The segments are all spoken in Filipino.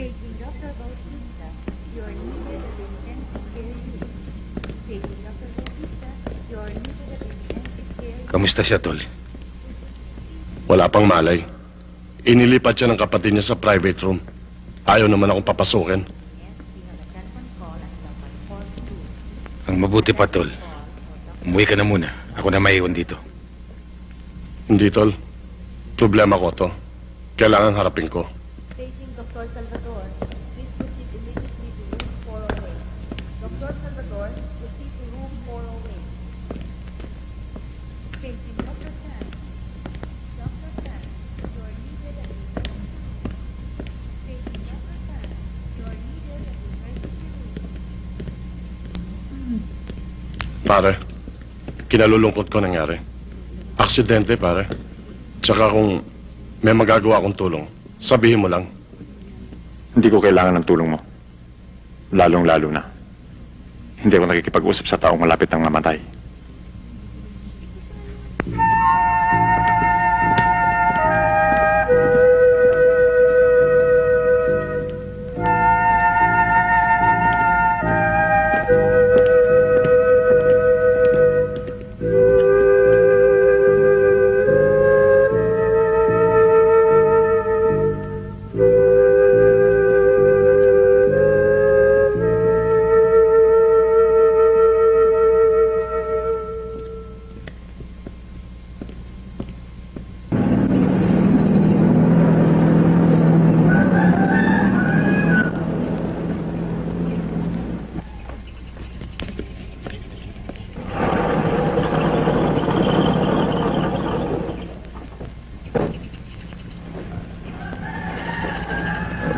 Paging Dr. Bautista, you are needed at intensive care unit. Paging Dr. Bautista, you are needed at intensive care unit. Kamusta siya, Tol? Wala pang malay. Inilipat siya ng kapatid niya sa private room. Ayaw naman akong papasukin. Yes, we have a telephone call at dapat 42. Ang mabuti pa, Tol. Umuwi ka na muna. Ako na maiwan dito. Hindi, Tol. Problema ko to. Kailangan harapin ko. Paging Dr. Salvador, please proceed immediately to room 408. Dr. Salvador, proceed to room 408. Paging Dr. San. Dr. San, you are needed at Paging Dr. San, you are needed at the emergency room. Pare, kinalulungkot ko nangyari. Aksidente, pare. Tsaka kung may magagawa akong tulong, sabihin mo lang. Hindi ko kailangan ng tulong mo. Lalong-lalo na. Hindi ako nakikipag-usap sa taong malapit ng mamatay.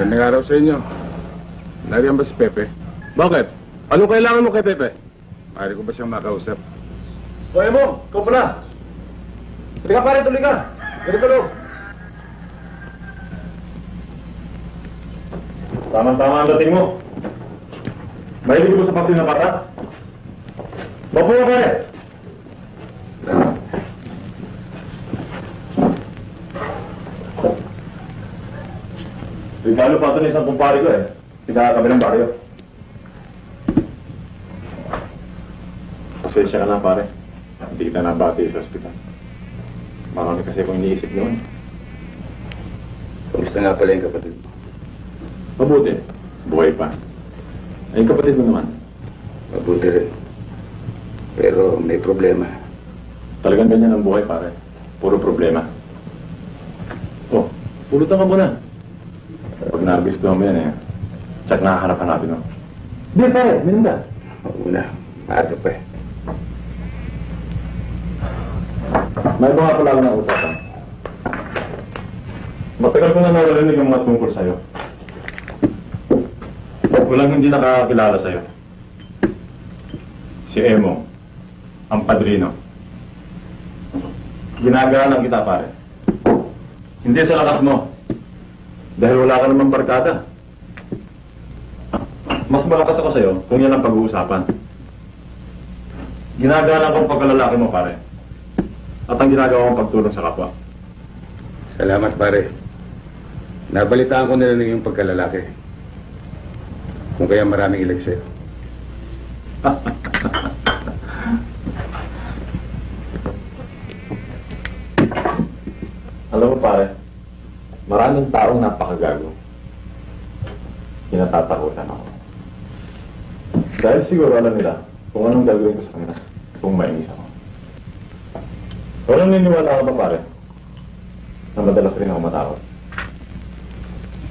Magandang araw sa inyo. Nariyan ba si Pepe? Bakit? Ano kailangan mo kay Pepe? Pare ko ba siyang makausap? Hoy mo, ikaw pala. Tuloy ka pare, tuloy ka. Gano'n sa loob. Tama-tama ang dating mo. Mahilig mo sa paksin na bata? Bapo ka pare. Regalo pa ito ng isang kumpare ko eh. Sa kabilang baryo. Pasensya ka na pare. Hindi kita nabati sa ospital. Marami kasi akong iniisip noon. Kamusta nga pala yung kapatid mo? Mabuti. Buhay pa. Ay, yung kapatid mo naman. Mabuti rin. Pero may problema. Talagang ganyan ang buhay pare. Puro problema. Oh, pulutan ka muna. Pag nagustuhan mo yan eh. Tsak nakaharapan natin oh. Hindi pare, minum ka. Una, maaga pa eh. May mga pala ako ng usapan. Matagal ko na narinig yung mga tungkol sa'yo. Walang hindi nakakakilala sa'yo. Si Emo, ang padrino. Ginagalang kita pare. Hindi sa lakas mo. Dahil wala ka namang barkada. Mas malakas ako sa'yo kung yan ang pag-uusapan. Ginagalang kong pagkalalaki mo pare. At ang ginagawa kong pagtulong sa kapwa. Salamat, pare. Nabalitaan ko na rin yung pagkalalaki. Kung kaya maraming ilag sa'yo. Alam mo pare, maraming taong napakagago. Kinatatakutan ako. Dahil siguro alam nila kung anong gagawin ko sa kanila kung mainis ako. Pero niniwala ka ba pare na madalas rin ako matakot?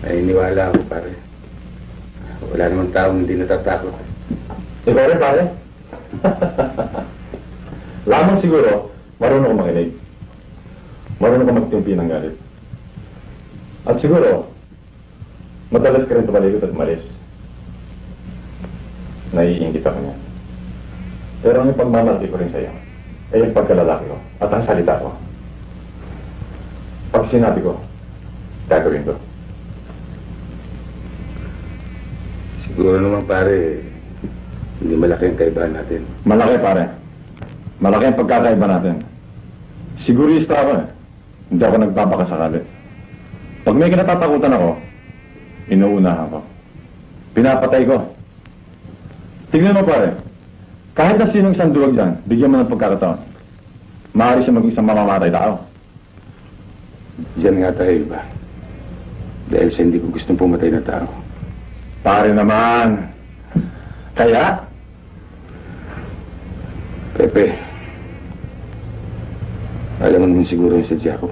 Naniniwala ako, pare. Wala namang taong hindi natatakot. Ikaw rin pare? Lamang siguro, marunong ko makinig. Marunong ko magtimpi ng galit. At siguro, madalas ka rin tumalikot at malis. Naiingit ako niya. Pero ang ipagmamalaki ko rin sa'yo, ay yung pagkalalaki ko at ang salita ko. Pag sinabi ko, gagawin ko. Siguro naman, pare, hindi malaki ang kaibahan natin. Malaki pare. Malaki ang pagkakaiba natin. Sigurista ako eh. Hindi ako nagpapakasakali. Pag may kinatatakutan ako, Inuunahan ko. Pinapatay ko. Tingnan mo pare, kahit na sinong isang duwag dyan, bigyan mo ng pagkakataon. Maaari siya maging isang mamamatay tao. Diyan nga tayo iba. Dahil sa hindi ko gustong pumatay na tao. Pare naman. Kaya, Pepe, alam mo naman siguro yung sadya ko.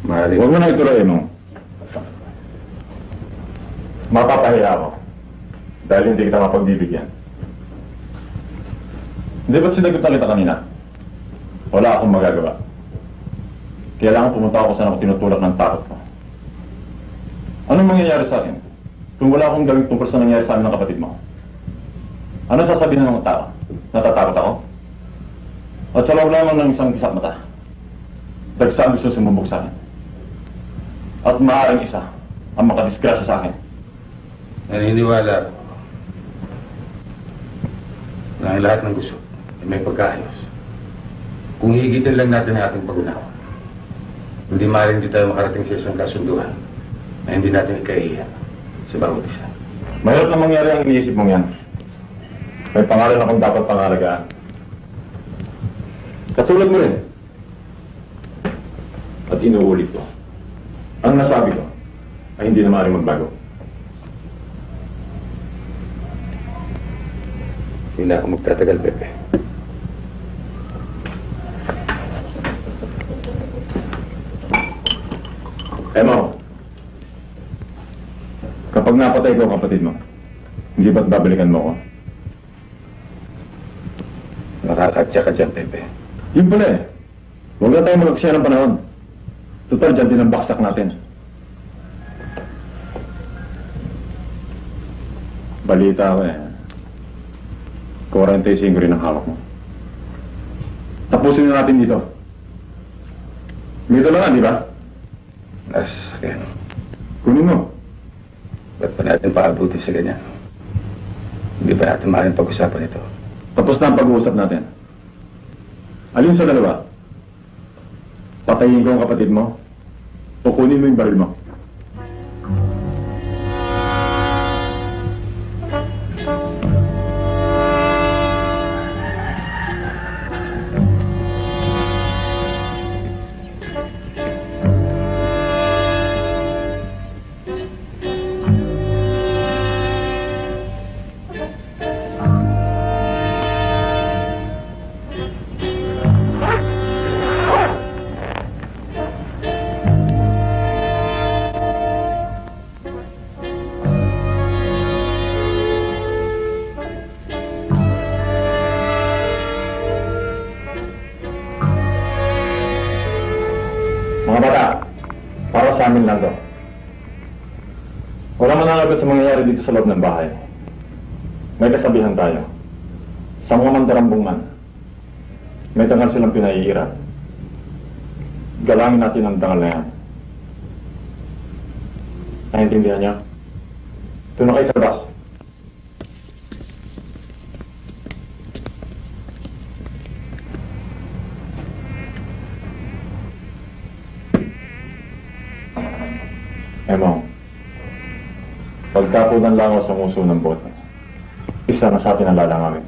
Maaari. huwag mo na ituloy mo. Mapapahiya ako. Dahil hindi kita mapagbibigyan. Hindi ba't sinagot na kita kanina? Wala akong magagawa. Kailangan pumunta ako saan ako tinutulak ng takot ko. Anong mangyayari sa akin? Kung wala akong gawing tungkol sa nangyari sa amin ng kapatid mo? Ano sasabihin ng mga tao? Natatakot ako? At sa loob lamang ng isang pisat mata, dagsaan gusto sumubok sa akin. At maaaring isa ang makadisgrasya sa akin. Naniniwala ako na ang lahat ng gusto ay may pagkaayos. Kung higitin lang natin ang ating pag-unawa, hindi maaaring di tayo makarating sa isang kasunduan na hindi natin ikaiiyan sa bawat isa. Mahirap na mangyari ang iniisip mong yan. May pangalan akong dapat pangalagaan. Katulad mo rin. At inuulit ko. Ang nasabi ko ay hindi na maaaring magbago. Hindi na ako magtatagal, Pepe. Emo, kapag napatay ko ang kapatid mo, hindi ba't babalikan mo ako? Makakatya ka dyan, Pepe. Yun pala eh. Huwag na tayo mag-aksaya ng panahon. Total, dyan din ang baksak natin. Balita ko eh. 45 rin ang hawak mo. Tapusin na natin dito. Dito lang di ba? Kaya, Kunin mo. ba't pa natin paabuti sa ganyan? Hindi ba natin maaaring pag-usapan ito? Tapos na ang pag-uusap natin. Alin sa dalawa? Patayin ko ang kapatid mo o kunin mo yung baril mo? Mga bata, para sa amin lang to. Wala mananagod sa mangyayari dito sa loob ng bahay. May kasabihan tayo. Sa mga mandarambong man, may dangal silang pinaiira. Galangin natin ang dangal na yan. Naintindihan niyo? Ito na kayo sa bus. Emo, pagkapunan lang ako sa muso ng bote, isa na sa atin ang lalangamin.